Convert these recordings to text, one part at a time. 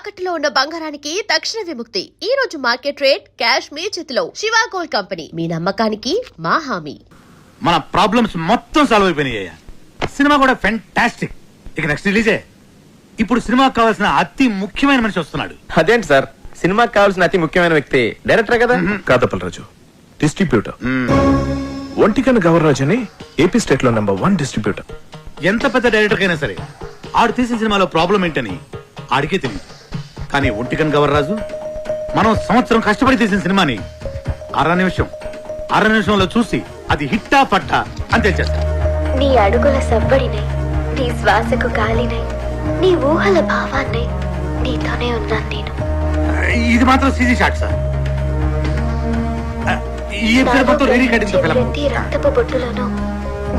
తాకట్టులో ఉన్న బంగారానికి తక్షణ విముక్తి. ఈ రోజు మార్కెట్ రేట్ క్యాష్ మీ చేతిలో. శివ గోల్డ్ కంపెనీ, మీ నమ్మకానికి మా హామీ. మన ప్రాబ్లమ్స్ మొత్తం సాల్వ్ అయిపోయినాయి. సినిమా కూడా ఫెంటాస్టిక్. ఇక నెక్స్ట్ రిలీజే. ఇప్పుడు సినిమాకి కావాల్సిన అతి ముఖ్యమైన మనిషి వస్తున్నాడు. అదేంటి సార్, సినిమాకి కావాల్సిన అతి ముఖ్యమైన వ్యక్తి డైరెక్టర్ కదా? కాదప్పలరాజు, డిస్ట్రిబ్యూటర్. ఒంటికన్న గవర్రాజు అని ఏపీ స్టేట్ లో #1 డిస్ట్రిబ్యూటర్. ఎంత పెద్ద డైరెక్టర్ అయినా సరే ఆడు తీసిన సినిమాలో ప్రాబ్లం ఏంటని ఆడికే తెలియదు. కానీ ఒంటికన్ గవర్రాజు మనం సంవత్సరం కష్టపడి తీసిన సినిమాని అర నిమిషంలో చూసి అది హిట్టా పట్టా అని తెచ్చేస్తాడు. నీ అడుగుల సవ్వడినై, నీ శ్వాసకు గాలినై, నీ ఊహల భావాన్నై నీతోనే ఉన్నాను నేను. ఇది మాత్రం సీజీ షాట్ సార్. ఈ ఎపిసోడ్ మొత్తం రీ రికార్డింగ్ తో ఫిల్మ్. ప్రతి రక్తపు బొట్టులోనూ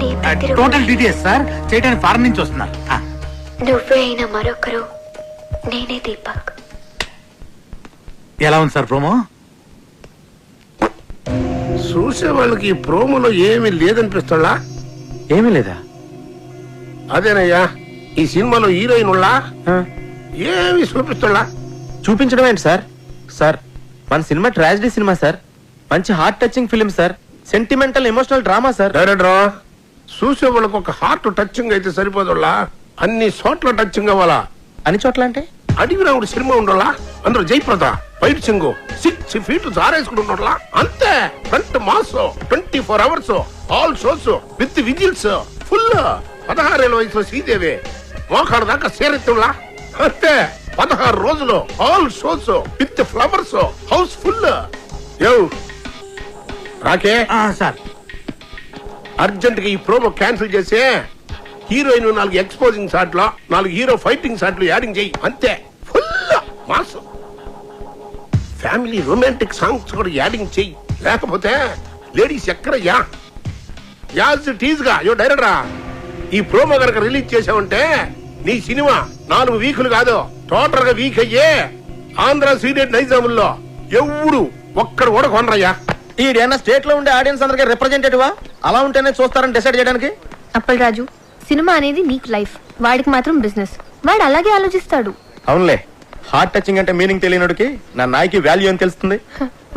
నీ ప్రతిరూపం. టోటల్ డీటెయిల్స్ సార్ చేయడానికి ఫారెన్ నుంచి వస్తున్నారు. నువ్వే అయిన మరొకరు నేనే దీపక్. ఎలా ఉంది సార్ ప్రోమో? చూసే వాళ్ళకి ఈ ప్రోమోలో ఏమీ లేదనిపిస్తుందా? ఏమీ లేదా? అదేనయ్యా, ఈ సినిమాలో హీరోయిన్ ఉళ్ళా ఏమి చూపిస్తుందా? చూపించడం ఏంటి సార్? సార్, మన సినిమా ట్రాజడీ సినిమా సార్. మంచి heart touching film sir. Sentimental emotional drama sir. Director, చూసే వాళ్ళకి ఒక హార్ట్ టచింగ్ అయితే సరిపోదులా, అన్ని చోట్ల టచింగ్ అవ్వాలా. అన్ని చోట్ల అంటే? అడివి రావుడు సినిమా ఉండాలా, అందులో జయప్రద ఫైట్ సింగ్ 6 feet జారేసుకుని ఉండాలా. అంతే. Front mass 24 hours all shows with whistles full. 16 ఏళ్ల వయసులో శ్రీదేవి మోకాడు దాకా సేరెత్తులా. అంతే. 16 రోజులు all shows with flowers house full. రాకే సార్, అర్జెంట్ గా ఈ ప్రోమో క్యాన్సిల్ చేసి హీరోయిన్ 4 ఎక్స్పోజింగ్ షాట్లు, 4 హీరో ఫైటింగ్ షాట్లు యాడింగ్ చేయి. అంతే. Full mass. Family romantic songs కూడా యాడింగ్ చేయి. లేకపోతే లేడీస్ ఎక్కడయ్యా? యాజ్ టీజ్ గా డైరెక్టరా, ఈ ప్రోమో కనుక రిలీజ్ చేసావంటే నీ సినిమా 4 వీకులు కాదు, టోటల్ గా వీక్ అయ్యే ఆంధ్ర సీడెడ్ నైజాముల్లో ఎవడు ఒక్కడు కూడా కొనరయ్యా. ఈడేనా స్టేట్ లో ఉండే ఆడియన్స్ అందరికీ రిప్రజెంటేటివా? అలా ఉంటేనే చూస్తారని డిసైడ్ చేయడానికి? అప్పలరాజు, సినిమా అనేది నీకు లైఫ్, వాడికి మాత్రం బిజినెస్. వాడు అలాగే ఆలోచిస్తాడు. అవునులే, హార్ట్ టచింగ్ అంటే మీనింగ్ తెలియనుడికి నా నాయకి వాల్యూ అని తెలుస్తుంది.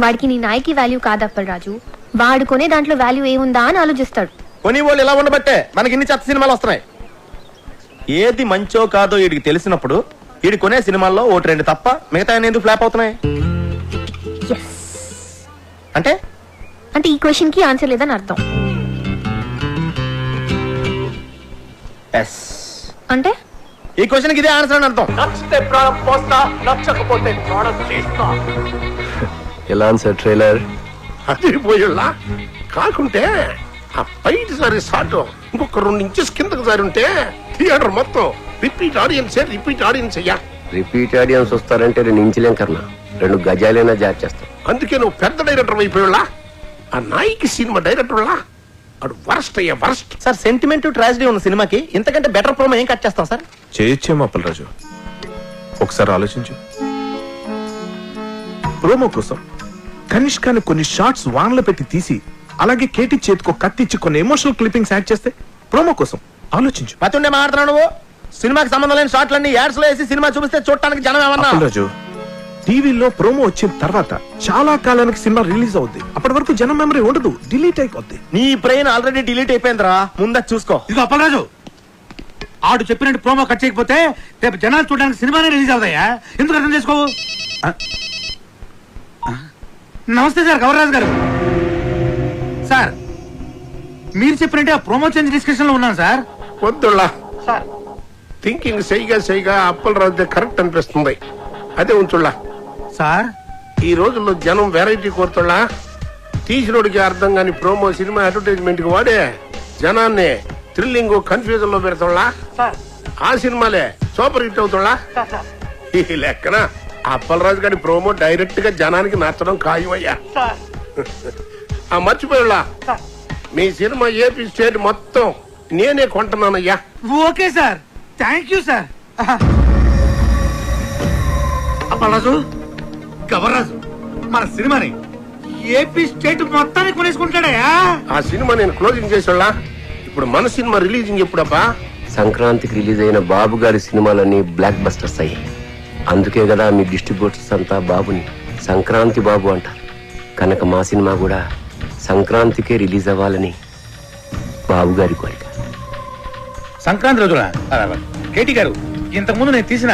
వాడికి నీ నాయకి వాల్యూ కాదు అప్పలరాజు, వాడు కొనే దాంట్లో వాల్యూ ఏముందా అని ఆలోచిస్తాడు. కొని వాళ్ళు ఇలా ఉండబట్టే మనకి ఇన్ని చెత్త సినిమాలు వస్తున్నాయి. ఏది మంచో కాదో వీడికి తెలిసినప్పుడు వీడి కొనే సినిమాల్లో 1-2 తప్ప మిగతా ఎందుకు ఫ్లాప్ అవుతున్నాయి? అంటే అంటే ఈ క్వశ్చన్ కి ఆన్సర్ లేదని అర్థం. అంటే ఈ క్వశ్చన్ కి ఇదే ఆన్సర్ అని అర్థం. ఎలా ఆన్సర్ ట్రైలర్ అది పోయేలా కాకుంటే ఆ ఫైట్ సారి షాట్ ఇంకొక 2 inches కిందకు సారి ఉంటే థియేటర్ మొత్తం రిపీట్ ఆడియన్స్ అయ్యా. రిపీట్ ఆడియన్స్ వస్తారంటే 2 ఇంచులేం కన్నా 2 గజాలైనా జార్ చేస్తాం. అందుకే నువ్వు పెద్ద డైరెక్టర్ అయిపోయేలా, ఆ నాయకి సినిమా డైరెక్టర్ అడు వరస్ట్ అయ్యా, వరస్ట్. సార్, సెంటిమెంట్ ట్రాజడీ ఉన్న సినిమాకి ఇంతకంటే బెటర్ ప్రోమో ఏం కట్ చేస్తాం సార్? చేయొచ్చేమో అప్పలరాజు, ఒకసారి ఆలోచించు. ప్రోమో కోసం కనిష్కాని కొన్ని షార్ట్స్ వాన్లో పెట్టి తీసి, అలాగే కేటీ చేతికో కత్తిచ్చి కొన్ని ఎమోషనల్ క్లిప్పింగ్స్ యాడ్ చేస్తే ప్రోమో కోసం ఆలోచించు. మతుండే మాట్లాడుతున్నావు నువ్వు. సినిమాకి సంబంధం లేని షాట్లన్నీ యాడ్స్ లో వేసి సినిమా చూపిస్తే చూడటానికి జనం ఏమన్నా? అప్పలరాజు, టీవీలో ప్రోమో వచ్చిన తర్వాత చాలా కాలానికి సినిమా రిలీజ్ అవుద్ది. అప్పటి వరకు జనం మెమరీ ఉండదు, డిలీట్ అయిపోద్ది. నీ బ్రెయిన్ ఆల్రెడీ డిలీట్ అయిపోయిందిరా, ముందు చూసుకో. ఇది అప్పలరాజు, ఆడు చెప్పినట్టు ప్రోమో కట్ చేయకపోతే రేపు జనాలు చూడడానికి సినిమానే రిలీజ్ అవుతాయా? ఎందుకు అర్థం చేసుకోవు? నమస్తే సార్, గవర్రాజు గారు. సార్, మీరు చెప్పినట్టే ఆ ప్రోమో చేంజ్ డిస్కషన్ లో ఉన్నాను సార్. వద్దులా థింకింగ్ సైగా అప్పలరాజు కరెక్ట్ అనిపిస్తుంది. అదే ఉంచుళ్ళా సార్. ఈ రోజుల్లో జనం వెరైటీ కోరుతున్నా, తీసినోడికి అర్థం కాని ప్రోమో సినిమా అడ్వర్టైజ్మెంట్ కి వాడే జనాన్ని థ్రిల్లింగ్ కన్ఫ్యూజన్ లో పెడుతున్నా. ఆ సినిమాలే సూపర్ హిట్ అవుతున్నా. ఈ లెక్కన అప్పలరాజు గారి ప్రోమో డైరెక్ట్ గా జనానికి నచ్చడం ఖాయమయ్యా. మర్చిపోయాళ్ళా, మీ సినిమా ఏపీ స్టేట్ మొత్తం నేనే కొంటున్నానయ్యా. Okay sir, thank you sir. Appalaraju, Gavarraju మన సినిమాని ఏపీ స్టేట్ మొత్తాన్ని కొనేసుకుంటాడయా. ఆ సినిమా నేను క్లోజింగ్ చేసేళ్ళా. ఇప్పుడు మన సినిమా రిలీజింగ్ ఎప్పుడబ్బా? సంక్రాంతికి రిలీజ్ అయిన బాబు గారి సినిమాలన్నీ బ్లాక్ బస్టర్స్ అయ్యాయి. అందుకే కదా మీ డిస్ట్రిబ్యూటర్స్ అంతా బాబుని సంక్రాంతి బాబు అంట. కనుక మా సినిమా కూడా సంక్రాంతికే రిలీజ్ అవ్వాలని బాబు గారి కోరిక. సంక్రాంతి రోజున కేటీ గారు, ఇంతకుముందు నేను తీసిన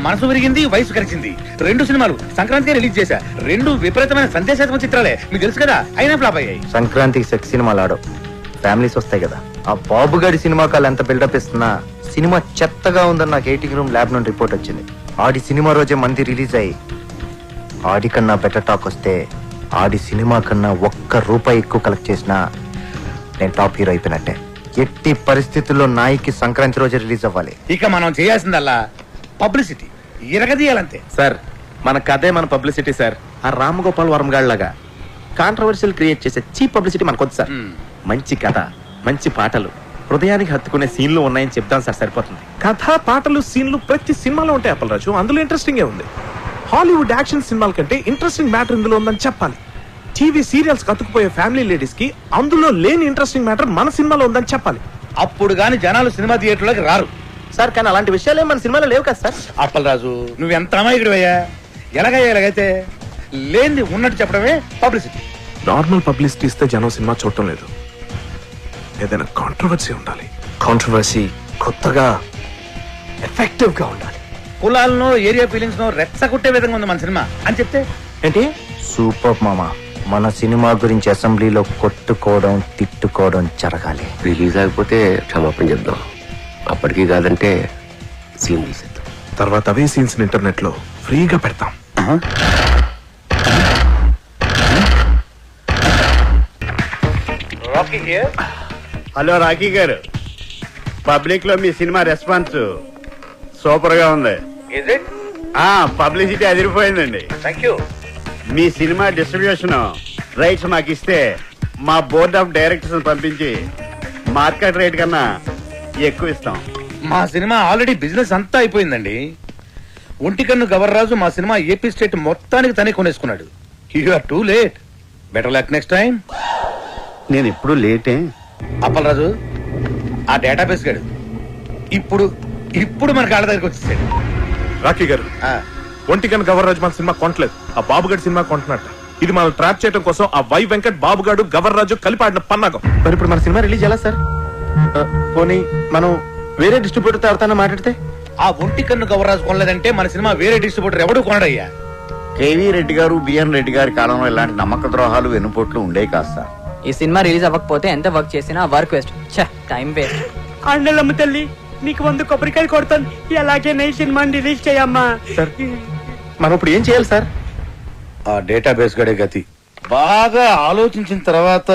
మనసు విరిగింది వయసు కలిసింది 2 సినిమాలు సంక్రాంతికే రిలీజ్ చేశా. 2 విపరీతమైన సందేశాత్మక చిత్రాలే, మీకు తెలుసు కదా, అయినా ఫ్లాప్ అయ్యాయి. సంక్రాంతికి సెక్స్ సినిమాలు ఆడవు, ఫ్యామిలీస్ వస్తాయి కదా. ఆ బాబుగాడి సినిమాకి వాళ్ళు ఎంత బిల్డప్ ఇస్తున్నా సినిమా చెత్తగా ఉందని నాకు 80 రూమ్ ల్యాబ్ నుండి రిపోర్ట్ వచ్చింది. ఆడి సినిమా రోజే మంది రిలీజ్ అయ్యి ఆడి కన్నా బెటర్ టాక్ వస్తే ఆడి సినిమా కన్నా ₹1 ఎక్కువ కలెక్ట్ చేసినా నేను టాప్ హీరో అయిపోయినట్టే. ఎట్టి పరిస్థితుల్లో నాయికి సంక్రాంతి రోజే రిలీజ్ అవ్వాలి. ఇక మనం చేయాల్సిందల్లా పబ్లిసిటీ ఇరగదీయాలంతే. సార్ మన కథే మన పబ్లిసిటీ సార్. ఆ రామగోపాల్ వర్మ గాడిలాగా కాంట్రవర్షియల్ క్రియేట్ చేసే చీప్ పబ్లిసిటీ మనకొద్దు సార్. మంచి కథ, మంచి పాటలు, హృదయానికి హత్తుకునే సీన్లు ఉన్నాయని చెప్తాను సార్, సరిపోతుంది. కథ, పాటలు, సీన్లు ప్రతి సినిమాలో ఉంటాయి అప్పలరాజు. అందులో ఇంట్రెస్టింగ్ ఉంది. హాలీవుడ్ యాక్షన్ సినిమాల కంటే ఇంట్రెస్టింగ్ మ్యాటర్ ఇందులో ఉందని చెప్పాలి. టీవీ సీరియల్స్ కతుకుపోయే ఫ్యామిలీ లేడీస్ కి అందులో లేని ఇంట్రెస్టింగ్ మ్యాటర్ మన సినిమాలో ఉందని చెప్పాలి. అప్పుడు గాని జనాలు సినిమా థియేటర్లోకి రారు సార్. కానీ అలాంటి విషయాలు మన సినిమాలో లేవు కదా సార్. అప్పలరాజు, నువ్వెంత అమాయకుడు అయ్యా. ఎలాగైతే లేని ఉన్నట్టు చెప్పడమే పబ్లిసిటీ. నార్మల్ పబ్లిసిటీ ఇస్తే జనం సినిమా చూడటం లేదు. ఏదైనా కాంట్రవర్సీ ఉండాలి. కాంట్రవర్సీ కొత్తగా ఎఫెక్టివ్ గా ఉండాలి. కులాలను, ఏరియా ఫీలింగ్స్ ను రెచ్చగొట్టే విధంగా ఉంది మన సినిమా అని చెప్తే ఏంటి? సూపర్ మామ. మన సినిమా గురించి అసెంబ్లీలో కొట్టుకోవడం, తిట్టుకోవడం జరగాలి. రిలీజ్ అయిపోతే క్షమాపణ చెప్దాం. అప్పటికి కాదంటే సీన్ తీసేద్దాం. తర్వాత అవే సీన్స్ ఇంటర్నెట్ లో ఫ్రీగా పెడతాం. హలో రాకీ గారు, పబ్లిక్ లో మీ సినిమా రెస్పాన్స్ సూపర్ గా ఉంది. పబ్లిసిటీ అదిరిపోయిందండి. థాంక్యూ. మీ సినిమా డిస్ట్రిబ్యూషన్ రైట్స్ మాకు ఇస్తే మా బోర్డ్ ఆఫ్ డైరెక్టర్స్ పంపించి మార్కెట్ రేట్ కన్నా ఎక్కువ ఇస్తాం. మా సినిమా ఆల్రెడీ బిజినెస్ అంతా అయిపోయిందండి. ఒంటికన్ను గవర్రాజు మా సినిమా ఏపీ స్టేట్ మొత్తానికి తనే కొనేసుకున్నాడు. You are too late. Better luck next time. నేను ఎప్పుడు లేటే. అప్పలరాజు, ఆ డేటాబేస్ గడు ఇప్పుడు మన కాళ్ళ దగ్గరికి వచ్చేసాడు. రాకీ గారు, ఒంటికన్ గవర్రాజు మన సినిమా కొనట్లేదు, ఆ బాబుగాడి సినిమా కొంటున్నట్ట. ఇది మనం ట్రాప్ చేయడం కోసం ఆ వై వెంకట్, బాబుగాడు, గవర్రాజు కలిపి ఆడిన పన్నాగం. మరి ఇప్పుడు మన సినిమా రిలీజ్ ఎలా సార్? పోనీ మనం వేరే డిస్ట్రిబ్యూటర్ ఎవరితో మాట్లాడితే? ఆ ఒంటికన్ను గవర్రాజు కొనలేదంటే మన సినిమా వేరే డిస్ట్రిబ్యూటర్ ఎవడు కొనడయ్యా. కేవీ రెడ్డి గారు, బిఎన్ రెడ్డి గారి కాలంలో ఇలాంటి నమ్మక ద్రోహాలు వెన్నుపోట్లు ఉండే కాదు సార్. ఈ సినిమా రిలీజ్ అవ్వకపోతే ఎంత వర్క్ చేసినా వర్క్ వేస్ట్, టైం వేస్ట్. అండలమ్మ తల్లి, నీకు 100 కొబ్బరికాయలు కొడతాను. ఎలాగే నీ సినిమాని రిలీజ్ చేయమ్మా. సార్ మనం ఇప్పుడు ఏం చేయాలి సార్? ఆ డేటాబేస్ గడే గతి. బాగా ఆలోచించిన తర్వాత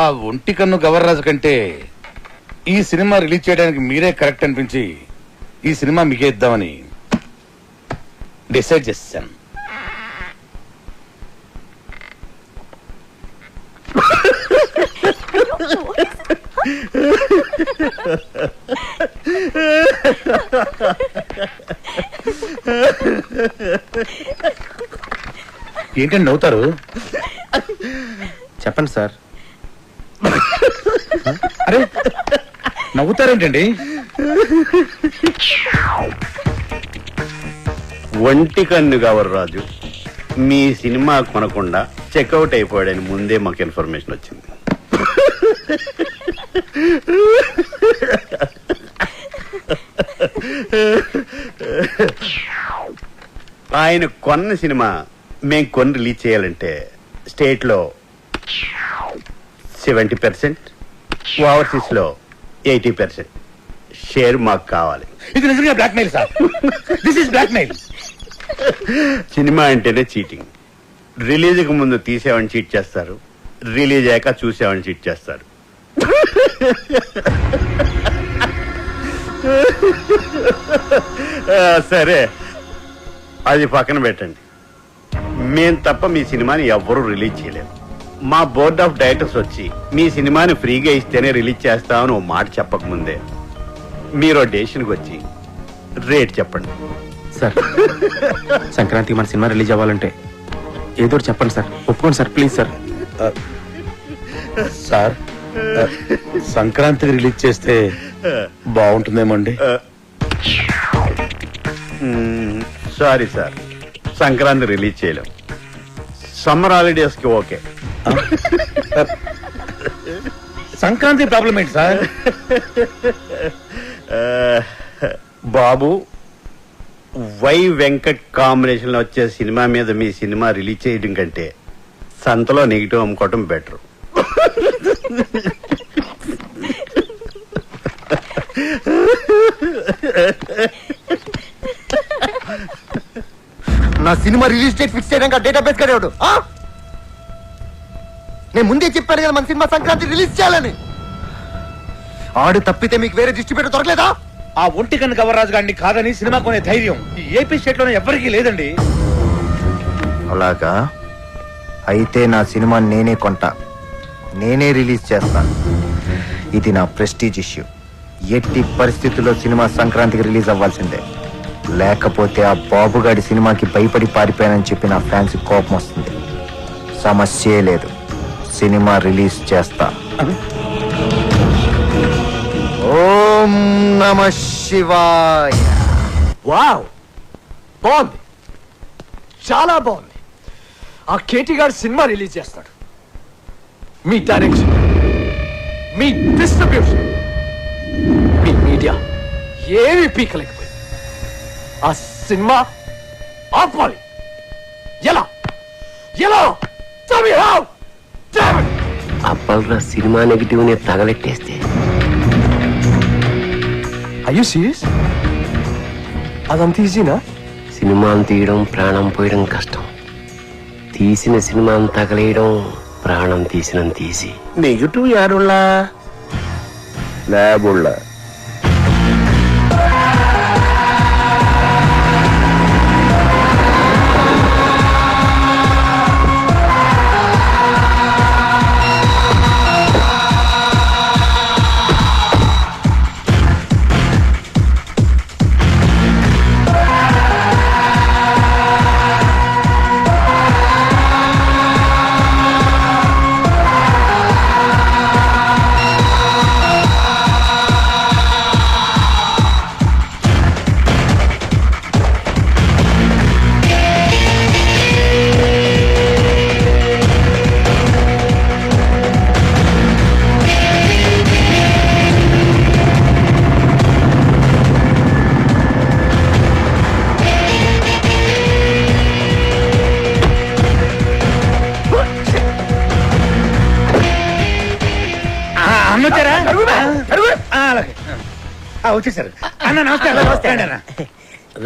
ఆ ఒంటికన్ను గవర్రాజు కంటే ఈ సినిమా రిలీజ్ చేయడానికి మీరే కరెక్ట్ అనిపించి ఈ సినిమా మీకే ఇద్దామని డిసైడ్ చేశాను. ఏంటండి నవ్వుతారు? చెప్పండి సార్. అరే నవ్వుతారేంటండి? ఒంటికన్ను గవర్రాజు మీ సినిమా కొనకుండా చెక్అవుట్ అయిపోయాడని ముందే మాకు ఇన్ఫర్మేషన్ వచ్చింది. ఆయన కొన్న సినిమా మేము కొని రిలీజ్ చేయాలంటే స్టేట్ లో 70%, ఓవర్సీస్ లో 80% షేర్ మాకు కావాలి. ఇది నిజంగా blackmail sir. This is blackmail. Cinema అంటేనే చీటింగ్. రిలీజ్ కు ముందు తీసేవాడిని చీట్ చేస్తారు, రిలీజ్ అయ్యాక చూసేవాడిని చీట్ చేస్తారు. సరే, అది పక్కన పెట్టండి. మేం తప్ప మీ సినిమాని ఎవ్వరూ రిలీజ్ చేయలేరు. మా బోర్డ్ ఆఫ్ డైరెక్టర్స్ వచ్చి మీ సినిమాని ఫ్రీగా ఇస్తేనే రిలీజ్ చేస్తామని ఓ మాట చెప్పకముందే మీరు డెసిషన్కి వచ్చి రేట్ చెప్పండి. సార్ సంక్రాంతికి మన సినిమా రిలీజ్ అవ్వాలంటే ఏదో చెప్పండి సార్. ఒప్పుకోండి సార్, ప్లీజ్ సార్. సార్ సంక్రాంతికి రిలీజ్ చేస్తే బాగుంటుందేమో అండి. సారీ సార్, సంక్రాంతి రిలీజ్ చేయలేం. సమ్మర్ హాలిడేస్ కి ఓకే. సంక్రాంతి ప్రాబ్లం ఏంటి సార్? బాబు, వై వెంకట్ కాంబినేషన్ లో వచ్చే సినిమా మీద మీ సినిమా రిలీజ్ చేయడం కంటే సంతలో నెగిటివ్ అమ్ముకోవటం బెటర్. నా సినిమా రిలీజ్ డేట్ ఫిక్స్ చేయడానికి డేటాబేస్ కడేవాడు. నేను ముందే చెప్పాను కదా మన సినిమా సంక్రాంతి రిలీజ్ చేయాలని. ఆడు తప్పితే మీకు వేరే డిస్ట్రిబ్యూటర్ దొరకలేదా? ఆ ఒంటికన్ను గవర్రాజు గారిని కాదని సినిమా కొనే ధైర్యం ఈ ఏపీ స్టేట్ లోనే ఎవరికీ లేదండి. అలాగా? అయితే నా సినిమా నేనే కొంటా, నేనే రిలీజ్ చేస్తా. ఇది నా ప్రెస్టీజ్ ఇష్యూ. ఎట్టి పరిస్థితుల్లో సినిమా సంక్రాంతికి రిలీజ్ అవ్వాల్సిందే. లేకపోతే ఆ బాబుగాడి సినిమాకి భయపడి పారిపోయానని చెప్పి నా ఫ్యాన్స్ కోపం వస్తుంది. సమస్యే లేదు, సినిమా రిలీజ్ చేస్తా. ఓం నమః శివాయ. వావ్, బాగుంది, చాలా బాగుంది. ఆ కేటీ గారు సినిమా రిలీజ్ చేస్తాడు. మీ డైరెక్షన్, మీ డిస్ట్రిబ్యూషన్, మీ మీడియా ఏమి పీకలేకపోయింది. ఆ సినిమా ఆపాలి. ఎలా ఎలా అప్పల్రా సినిమా నెగిటివ్ ని తగలెట్టేస్తే. అయ్యో సీరియస్? అదంత ఈజీనా? సినిమాను తీయడం ప్రాణం పోయడం కష్టం. తీసిన సినిమాను తగలేయడం ప్రాణం తీసినంత తీసి. నెగిటివ్ యారుళ్ళ ల్యాబుళ్ళ వచ్చేసారు అన్న. నమస్తే అన్న.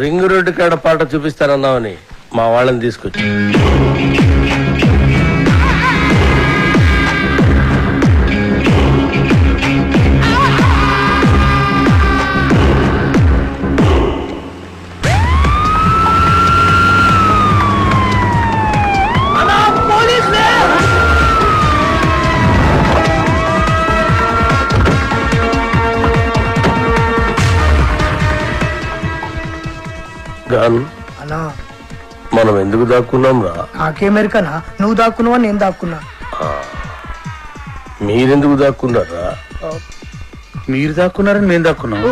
రింగ్ రోడ్డు కాడ పాట చూపిస్తానన్నావని మా వాళ్ళని తీసుకొచ్చి అన్నా మనం ఎందుకు దాక్కున్నాం రా? నాకేమెరికనా? నువ్వు దాక్కున్నావా నేను దాక్కున్నా? మీరెందుకు దాక్కున్నారా? మీరు దాక్కున్నారని మేము దాక్కున్నాం.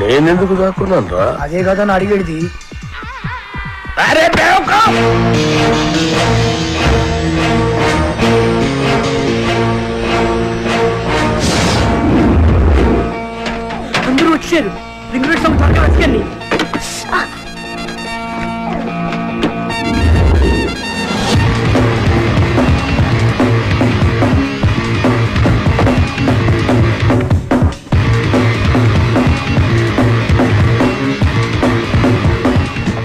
నేనెందుకు దాక్కున్నాను రా? అదే కదా అని అడిగేది. అందరూ వచ్చారు. రింగ్ రోడ్ సమ్ త్వరగా వచ్చేయండి.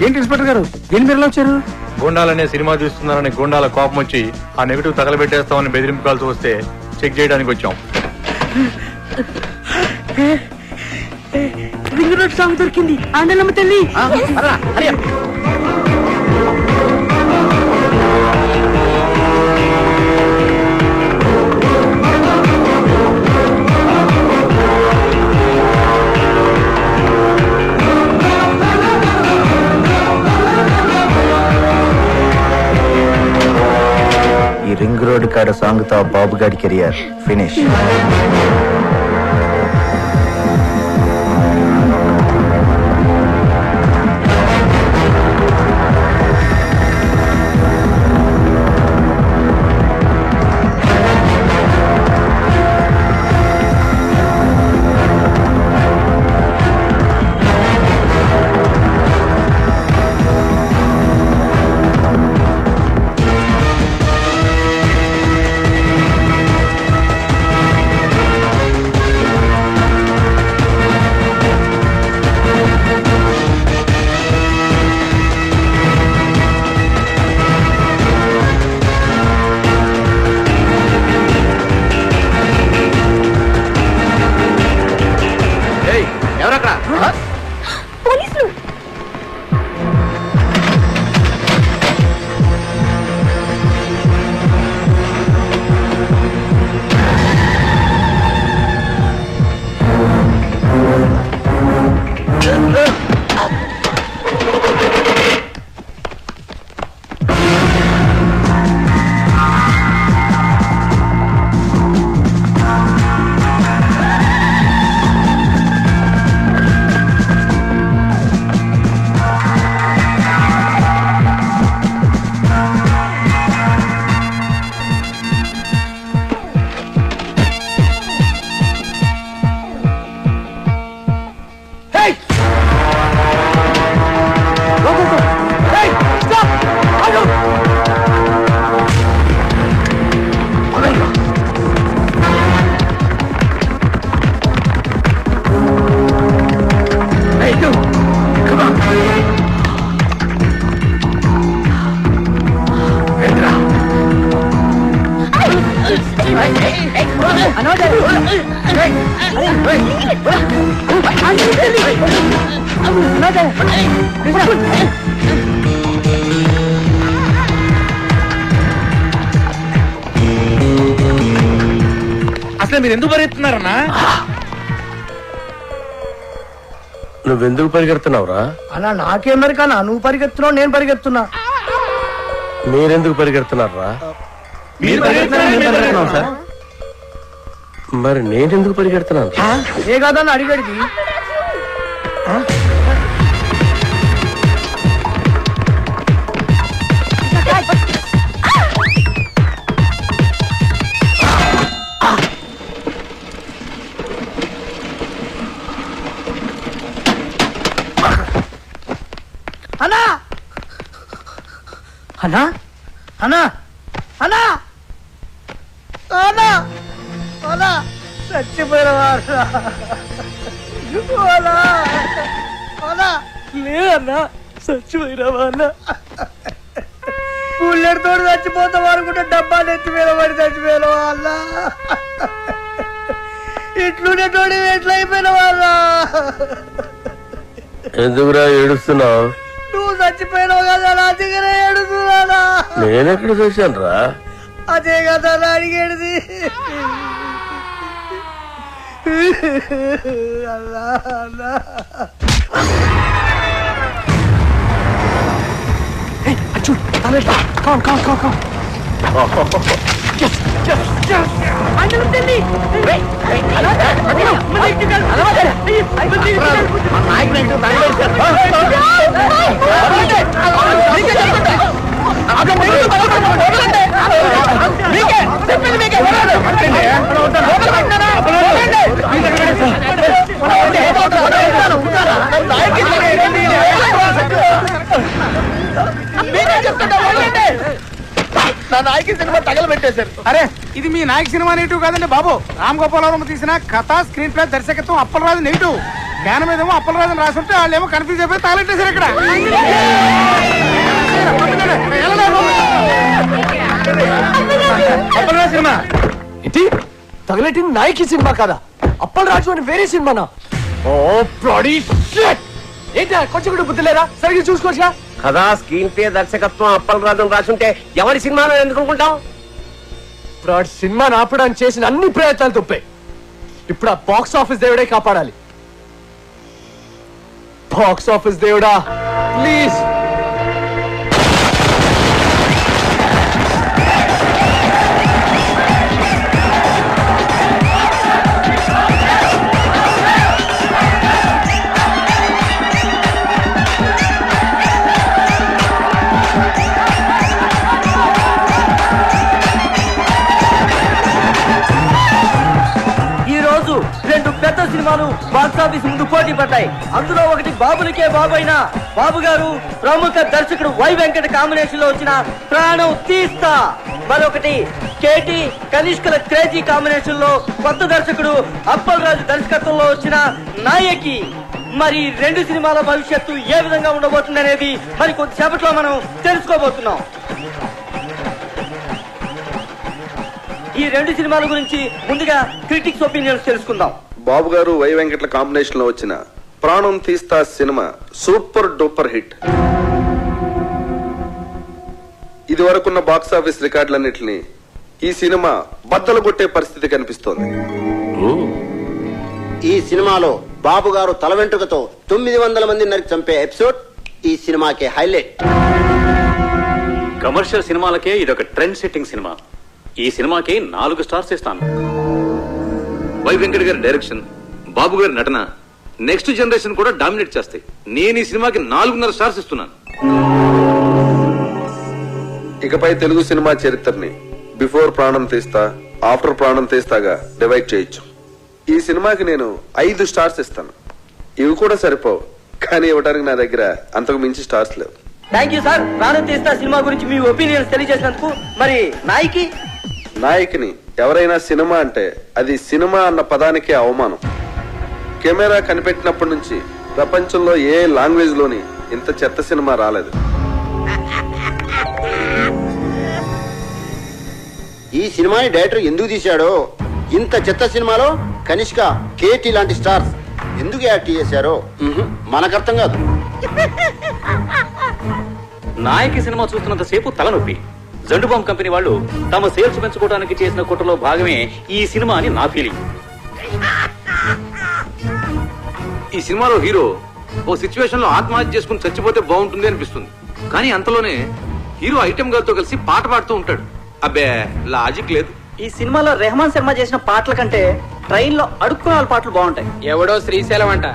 ఏంటి ఇన్స్పెక్టర్ గారు, ఏంటి మీరు వచ్చారు? గుండాలనే సినిమా చూస్తున్నారని గుండాల కోపం వచ్చి ఆ నెగిటివ్ తగలబెట్టేస్తామని బెదిరింపు కాల్సి వస్తే చెక్ చేయడానికి వచ్చాం. రింగ్ రోడ్ సాంగ్ దొరికింది. ఆండలమ్మ తల్లి. ఈ రింగ్ రోడ్ కాడ సాంగ్ తో బాబు గాడి కెరియర్ ఫినిష్. అసలు మీరు ఎందుకు పరిగెత్తున్నారన్నా? నువ్వెందుకు పరిగెడుతున్నావురా? అన్నా నాకేం మరి కన్నా నువ్వు పరిగెత్తున్నావు నేను పరిగెత్తున్నా. మీరెందుకు పరిగెడుతున్నారా? సార్ మరి నేనెందుకు పరిగెడుతున్నాను? ఏ కాదని అడిగడిది. అన్నా అన్నా అన్నా అన్నా అన్నా అన్నా చచ్చిపోయినవారా? లేదన్నా చచ్చిపోయినావా అన్న? పుల్లెడితో చచ్చిపోతాం అనుకుంటే డబ్బా నెత్తి మీద పడి చచ్చిపోయినావా అన్న? ఇట్లుండేటోడి ఎట్లా అయిపోయినావా అన్న? ఎందుకురా ఏడుస్తున్నావు? నువ్వు చచ్చిపోయినావు కదా నా దగ్గర ఏడుస్తున్నానా? నేనెక్కడ చూశాను రా? అదే కదా నా అడిగేది. అల్లా అల్లా నా నాయకి సినిమా తగలబెట్టేశారు. అరే ఇది మీ నాయక సినిమా నెగిటివ్ కాదండి బాబు. రామ్ గోపాల్ వర్మ తీసిన కథ స్క్రీన్ ప్లే దర్శకత్వం అప్పలరాజు నెగిటివ్. జ్ఞానం ఏదేమో అప్పలరాజు రాసుంటే వాళ్ళు ఏమో కన్ఫ్యూజ్ అయిపోయి తగలెట్టేశారు ఇక్కడ. సినిమా ఇది తగలెట్టిన నాయకి సినిమా కదా, అప్పల్ రాజు అని వేరే సినిమానా? ఓ బ్లడీ షిట్! ఏంటా కొంచెం కూడా బుద్ధి లేదా? సరిగ్గా చూసుకోవచ్చుగా. కదా స్క్రీన్ ప్లే దర్శకత్వం అప్పలరాజు రాసుంటే ఎవరి సినిమాలో ఎందుకు అనుకుంటాం? ఇప్పుడు సినిమాని ఆపడానికి చేసిన అన్ని ప్రయత్నాలు తప్పాయి. ఇప్పుడు ఆ బాక్స్ ఆఫీస్ దేవుడే కాపాడాలి. బాక్స్ ఆఫీస్ దేవుడా ప్లీజ్. రెండు పెద్ద సినిమాలు బాక్స్ ఆఫీస్ ముందు పోటీ పడ్డాయి. అందులో ఒకటి బాబునికే బాబు అయిన బాబు గారు ప్రముఖ దర్శకుడు వై వెంకట కాంబినేషన్ లో వచ్చిన ప్రాణం తీస్తా, మరొకటి కేటీ కనిష్కల క్రేజీ కాంబినేషన్ లో కొత్త దర్శకుడు అప్పల్ రాజు దర్శకత్వంలో వచ్చిన నాయకి. మరి రెండు సినిమాల భవిష్యత్తు ఏ విధంగా ఉండబోతుంది అనేది మరి కొద్దిసేపట్లో మనం తెలుసుకోబోతున్నాం. ఈ రెండు సినిమాల గురించి ముందుగా క్రిటిక్స్ ఒపీనియన్స్ తెలుసుకుందాం. బాబు గారు వై వెంకట్ల కాంబినేషన్ లో వచ్చిన ప్రాణం తీస్తా సినిమా సూపర్ డూపర్ హిట్. ఇది వరకున్న బాక్స్ ఆఫీస్ రికార్డులన్నింటినీ ఈ సినిమా బద్దలు కొట్టే పరిస్థితి కనిపిస్తోంది. ఈ సినిమాలో బాబు గారు తల వెంట్రుకతో 900 మంది నరికి చంపే ఎపిసోడ్ ఈ సినిమాకి హైలైట్. కమర్షియల్ సినిమాలకే ఇదొక ట్రెండ్ సెట్టింగ్ సినిమా. ఈ సినిమాకి 4 స్టార్స్ ఇస్తాను. వై వెంకట్ గారి డైరెక్షన్, బాబు గారి నటన నెక్స్ట్ జనరేషన్ కూడా డామినేట్ చేస్తాయి. నేను ఈ సినిమాకి 4.5 స్టార్స్ ఇస్తున్నాను. ఇకపై తెలుగు సినిమా చరిత్రని బిఫోర్ ప్రాణం తీస్తా, ఆఫ్టర్ ప్రాణం తీస్తాగా డివైడ్ చేయొచ్చు. ఈ సినిమాకి నేను 5 స్టార్స్ ఇస్తాను. ఇవి కూడా సరిపోవు, కానీ ఇవ్వడానికి నా దగ్గర అంతకు మించి స్టార్స్ లేవు. Thank you sir. ప్రాణం తీస్తా సినిమా గురించి మీ ఒపీనియన్స్ తెలియజేసినందుకు. మరి నాయకిని ఎవరైనా సినిమా అంటే అది సినిమా అన్న పదానికే అవమానం. కెమెరా కనిపెట్టినప్పటి నుంచి ప్రపంచంలో ఏ లాంగ్వేజ్ లోని ఇంత చెత్త సినిమా రాలేదు. ఈ సినిమాని డైరెక్టర్ ఎందుకు తీశాడో ఇంత చెత్త సినిమాలో కనిష్క, కేటీ లాంటి స్టార్స్ ఎందుకు యాక్ట్ చేశారో మనకు అర్థం కాదు. నాయకి సినిమా చూస్తున్నంతసేపు తలనొప్పి. జండుబాంబ్ కంపెనీ వాళ్ళు తమ సేల్స్ పెంచుకోవడానికి చేసిన కుట్రలో భాగమే ఈ సినిమా అని నా ఫీలింగ్. ఈ సినిమాలో హీరో ఓ సిచ్యువేషన్ లో ఆత్మహత్య చేసుకుని చచ్చిపోతే బాగుంటుంది అనిపిస్తుంది. కానీ అంతలోనే హీరో ఐటెం గర్ల్ తో కలిసి పాట పాడుతూ ఉంటాడు. అబ్బే లాజిక్ లేదు. ఈ సినిమాలో రెహమాన్ శర్మ చేసిన పాటల కంటే ట్రైన్ లో అడుక్కునే వాళ్ళ పాటలు బాగుంటాయి. ఎవడో శ్రీశైలం అంట,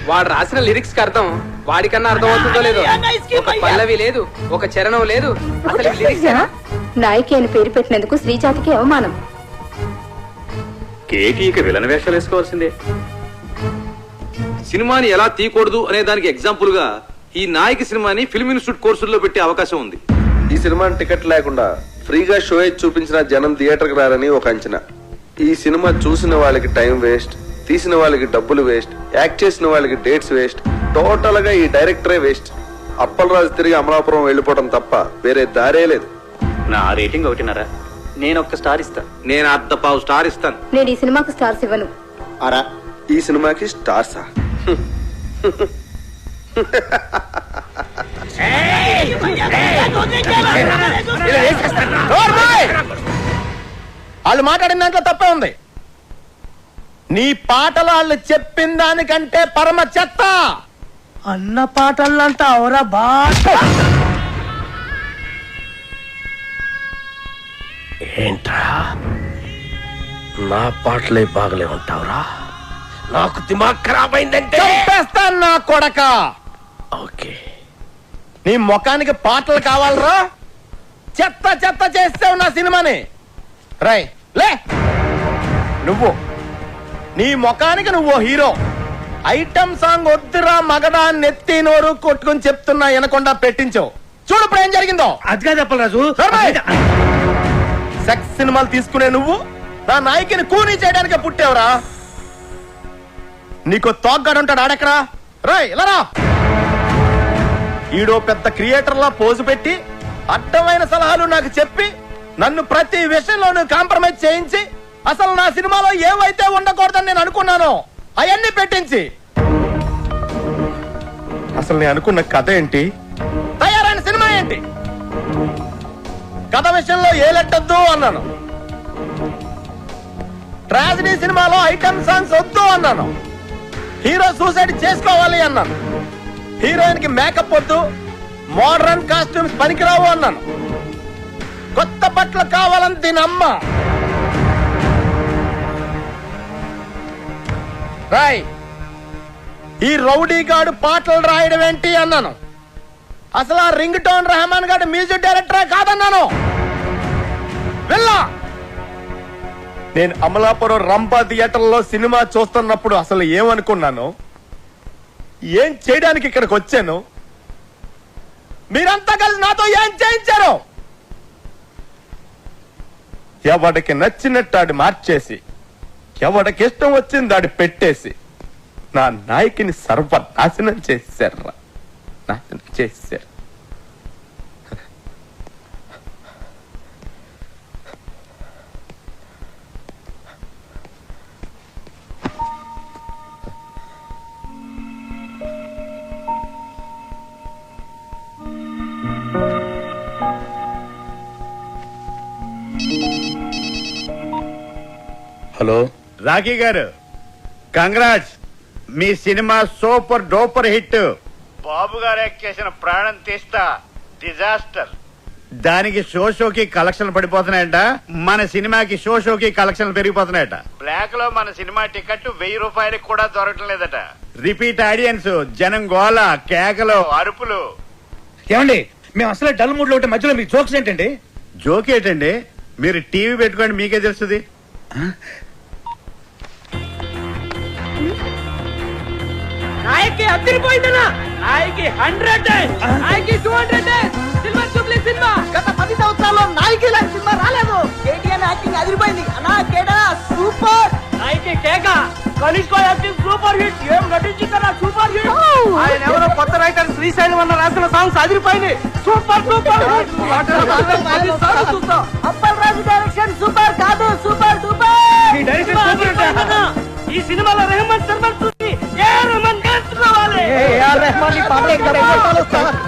వాడు రాసిన లిరిక్స్ కి అర్థం వాడికన్నా అర్థం అవుతుందో లేదో. ఒక పల్లవి లేదు, ఒక చరణం లేదు. అసలు లిరిక్స్ నాయకి అని పేరు పెట్టినందుకు శ్రీజాతికి అవమానం. కేటీకి విలన్ వేషాలు వేసుకోవాల్సిందే. సినిమాని ఎలా తీయకూడదు అనే దానికి ఎగ్జాంపుల్ గా ఈ నాయకి సినిమాని ఫిల్మ్ ఇన్స్టిట్యూట్ కోర్సుల్లో పెట్టే అవకాశం ఉంది. ఈ సినిమాని టికెట్ లేకుండా ఫ్రీగా షో చూపించిన జనం థియేటర్కి రారని ఒక అంచనా. ఈ సినిమా చూసిన వాళ్ళకి టైం వేస్ట్, తీసిన వాళ్ళకి డబ్బులు వేస్ట్, యాక్ట్ చేసిన వాళ్ళకి డేట్స్ వేస్ట్, టోటల్ గా ఈ డైరెక్టరే వేస్ట్. అప్పలరాజు తిరిగి అమలాపురం వెళ్ళిపోవడం తప్ప వేరే దారే లేదు. నా రేటింగ్ 1.5. నేను 1 స్టార్ ఇస్తాను. నేను 1/2 స్టార్ ఇస్తాను. నేను ఈ సినిమాకు స్టార్స్ ఇవ్వను. అరా ఈ సినిమాకి స్టార్సా? వాళ్ళు మాట్లాడిన దాంట్లో తప్పే ఉంది. నీ పాటలు వాళ్ళు చెప్పిన దానికంటే పరమ చెత్త. అన్న పాటలంతా అవరా బా. ఏంట్రా నా పాటలే బాగలే ఉంటావురా? నాకు దిమాగ్ ఖరాబ్ అయిందంటే చంపేస్తాను నా కొడక. ఓకే, నీ ముఖానికి పాటలు కావాలరా? చెత్త చెత్త చేస్తావు నా సినిమాని. రై లే, నువ్వు నీ ముఖానికి నువ్వు హీరో. ఐటమ్ సాంగ్ వద్దురా మగడా నెత్తి నోరు కొట్టుకుని చెప్తున్నా వినకుండా పెట్టించావు. చూడు ఇప్పుడు ఏం జరిగిందో. అదిగా చెప్పరాజు. సెక్స్ సినిమాలు తీసుకునే నువ్వు నా నాయకిని కూనీ చేయడానికి పుట్టావురా. నీకు తోగ్గాడు ఉంటాడు ఆడెక్కరా. రాయ్ ఇలా ఈడో పెద్ద క్రియేటర్ లా పోజు పెట్టి అడ్డమైన సలహాలు నాకు చెప్పి నన్ను ప్రతి విషయంలోనూ కాంప్రమైజ్ చేయించి అసలు నా సినిమాలో ఏవైతే ఉండకూడదని నేను అనుకున్నానో అవన్నీ పెట్టించి అసలు నేను అనుకున్న కథ ఏంటి, తయారైన సినిమా ఏంటి? కథ విషయంలో ఏలెట్టద్దు అన్నాను. ట్రాజడీ సినిమాలో ఐటమ్ సాంగ్స్ వద్దు అన్నాను. హీరో సూసైడ్ చేసుకోవాలి అన్నాను. హీరోయిన్ కి మేకప్ వద్దు, మోడర్న్ కాస్ట్యూమ్స్ పనికిరావు అన్నాను. కొత్త బట్టలు కావాలని దీని అమ్మ. రాయ్ ఈ రౌడీ గాడు పాటలు రాయడం ఏంటి అన్నాను. అసలు ఆ రింగ్ టోన్ రెహమాన్ గాడు మ్యూజిక్ డైరెక్టరే కాదన్నాను. వెళ్ళా నేను అమలాపురం రంభా థియేటర్లో సినిమా చూస్తున్నప్పుడు అసలు ఏమనుకున్నాను, ఏం చేయడానికి ఇక్కడికి వచ్చాను, మీరంతా కలిసి నాతో ఏం చేయించారు? ఎవడికి నచ్చినట్టు ఆడి మార్చేసి ఎవడికి ఇష్టం వచ్చింది ఆడి పెట్టేసి నా నాయకిని సర్వనాశనం చేశారు. నాశనం చేశారు. హలో రాఖీ గారు, కంగ్రాట్స్. మీ సినిమా సూపర్ డూపర్ హిట్. బాబు గారు యాక్ట్ చేసిన ప్రాణం తీస్తా డిజాస్టర్. దానికి షోకి కలెక్షన్లు పడిపోతున్నాయంట. మన సినిమాకి షోకి కలెక్షన్లు పెరిగిపోతున్నాయట. బ్లాక్ లో మన సినిమా టికెట్ 1000 రూపాయలకి కూడా దొరకటం లేదట. రిపీట్ ఆడియన్స్, జనం గోల, కేకలు, అరుపులు. ఏమండి మేము అసలు డల్ మూడ్ లో ఉంటే మధ్యలో మీ జోక్స్ ఏంటండి? జోక్ ఏంటండి? మీరు టీవీ పెట్టుకోండి, మీకే తెలుస్తుంది. నాయకి అదిరిపోయిందనా? నాయకి 100, నాయకి 200 సిల్వర్ జూబ్లీ సినిమా. గత 10 సంవత్సరాల్లో నాయకి లాంటి సినిమా రాలేదు. కేటీఆర్ యాక్టింగ్ అదిరిపోయింది అన్నా. కేడా సూపర్. నాయకి కేక కనిష్క యాక్టింగ్ సూపర్ హిట్. ఏం నటించిందన్నా, సూపర్ హిట్. ఆయన ఎవరో కొత్త రైటర్ శ్రీశైలం అన్న రాసిన సాంగ్స్ అదిరిపోయింది. Super super hit. Appal Raju direction super కాదు, సూపర్ డూపర్. ఈ డైరెక్షన్ కదా ఈ సినిమాలో రెహమాన్ సర్మన్ చూసి ఏ రెహమాన్ డాన్స్ రావాలి.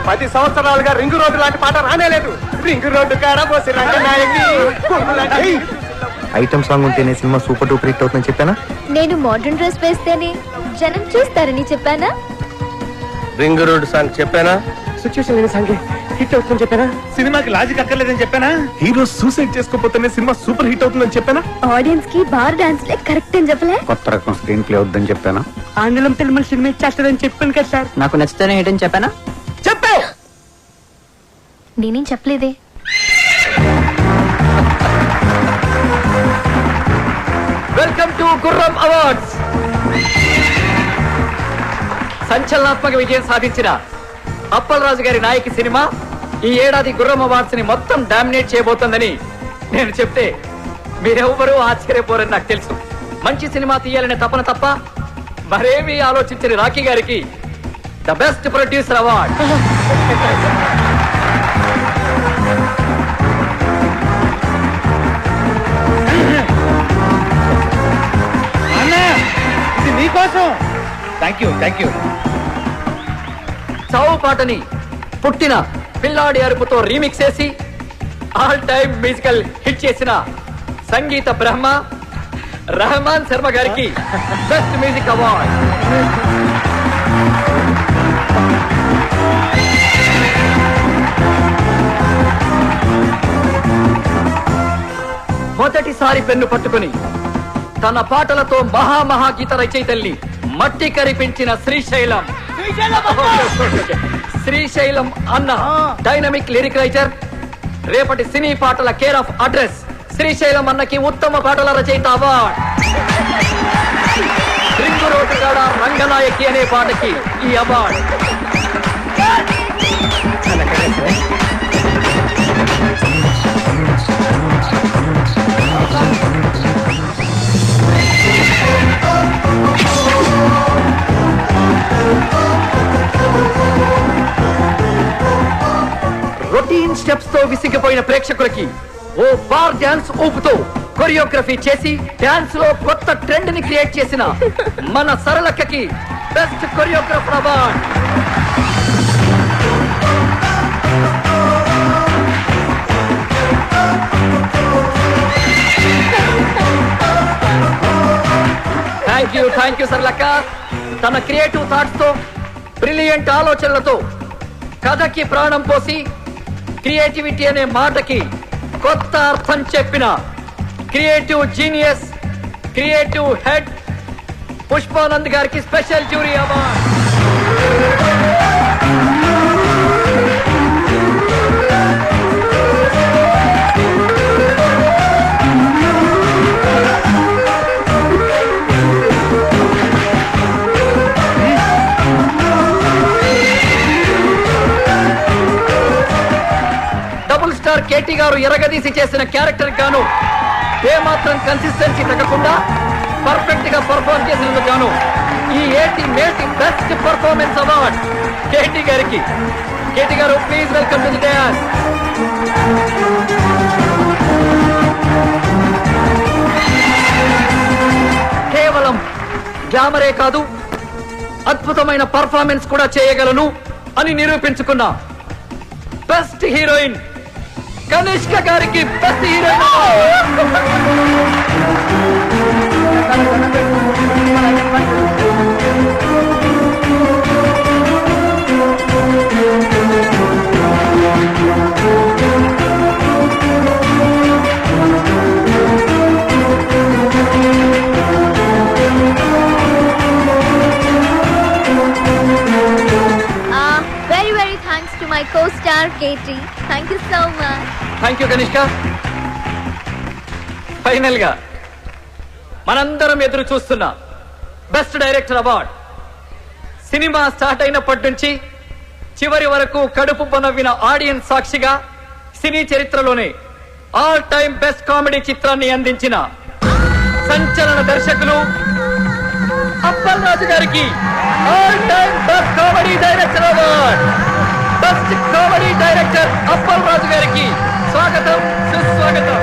10 సంవత్సరాలుగా రింగు రోడ్డు లాంటి పాట రానేలేదు. రింగు రోడ్డు కాడ పోసి రంగనాయకి ఐటమ్ సాంగ్ ఉంటేనే సినిమా సూపర్ డూపర్ హిట్ అవుతుందని చెప్పానా? నేను మోడర్న్ డ్రెస్ వేస్తేనే జనం చూస్తారని చెప్పానా? రింగ్ రోడ్ సాంగ్ చెప్పానా? సిచ్యువేషన్ లేని సాంగ్ హిట్ అవుతుందని చెప్పానా? సినిమాకి లాజిక్ అక్కర్లేదని చెప్పానా? హీరో సూసైడ్ చేసుకోపోతేనే సినిమా సూపర్ హిట్ అవుతుందని చెప్పానా? ఆడియన్స్ కి బార్ డాన్స్ లే కరెక్ట్ అని చెప్పలే? కొత్త రకం స్క్రీన్ ప్లే అవుద్దని చెప్పానా? ఆంగ్లం తెలుగు సినిమా ఇచ్చేస్తారని చెప్పాను కదా సార్. నాకు నచ్చితేనే ఏంటని చెప్పానా? చెప్పావు. నేనేం చెప్పలేదే. వెల్కమ్ టు గుర్రం అవార్డ్స్. సంచలనాత్మక విజయం సాధించిన అప్పలరాజు గారి నాయకి సినిమా ఈ ఏడాది గుర్రం అవార్డ్స్ ని మొత్తం డామినేట్ చేయబోతోందని నేను చెప్తే మీరెవ్వరూ ఆశ్చర్యపోరని నాకు తెలుసు. మంచి సినిమా తీయాలనే తపన తప్ప మరేమీ ఆలోచించని రాఖీ గారికి ద బెస్ట్ ప్రొడ్యూసర్ అవార్డ్. ఇది నీకోసం. Thank you. చావు పాటని పుట్టిన పిల్లాడి అరుపుతో రీమిక్స్ చేసి ఆల్ టైమ్ మ్యూజికల్ హిట్ చేసిన సంగీత బ్రహ్మ రెహమాన్ శర్మ గారికి బెస్ట్ మ్యూజిక్ అవార్డ్. మొదటిసారి పెన్ను పట్టుకుని తన పాటలతో మహా గీత రచయితల్ని మట్టి కరిపించిన శ్రీశైలం అన్న డైనమిక్ లిరిక్ రైటర్, రేపటి సినీ పాటల కేర్ ఆఫ్ అడ్రస్ శ్రీశైలం అన్నకి ఉత్తమ పాటల రచయిత అవార్డ్. రింగు రోడ్డు కాడ రంగనాయకి అనే పాటకి ఈ అవార్డ్. రొటీన్ స్టెప్స్ తో విసిగిపోయిన ప్రేక్షకులకి ఓ బార్ డాన్స్ ఊపుతో కొరియోగ్రఫీ చేసి డాన్స్ లో కొత్త ట్రెండ్ ని క్రియేట్ చేసిన మన సరళక్కకి best choreographer award. Thank you సరళక్క. తన క్రియేటివ్ థాట్స్ తో బ్రిలియంట్ ఆలోచనలతో కథకి ప్రాణం పోసి క్రియేటివిటీ అనే మాటకి కొత్త అర్థం చెప్పిన creative genius, creative head Pushpanand గారికి special jury award. Double star KT గారు ఎరగదీసి చేసిన క్యారెక్టర్ గాను ఏమాత్రం కన్సిస్టెన్సీ తగ్గకుండా పర్ఫెక్ట్ గా పర్ఫార్మ్ చేసినందుకు గాను ఈ మేటి బెస్ట్ పర్ఫార్మెన్స్ అవార్డ్ కేటీ గారికి. కేటీ గారు please welcome to the dance. కేవలం గ్లామరే కాదు, అద్భుతమైన పర్ఫార్మెన్స్ కూడా చేయగలను అని నిరూపించుకున్న బెస్ట్ హీరోయిన్ కనిష్క గారికి best heroine. Very thanks to my co-star Katie. Thank you so much. Thank you Kanishka. Final గా మనందరం ఎదురు చూస్తున్న best director award. Cinema start అయినప్పటి నుంచి చివరి వరకు కడుపు పొనవ్విన ఆడియన్స్ సాక్షిగా సినీ చరిత్రలోనే ఆల్ టైమ్ బెస్ట్ కామెడీ చిత్రాన్ని అందించిన సంచలన దర్శకులు అప్పలరాజు గారికి all time best comedy director award. Best comedy director Appalaraju గారికి స్వాగతం, సుస్వాగతం.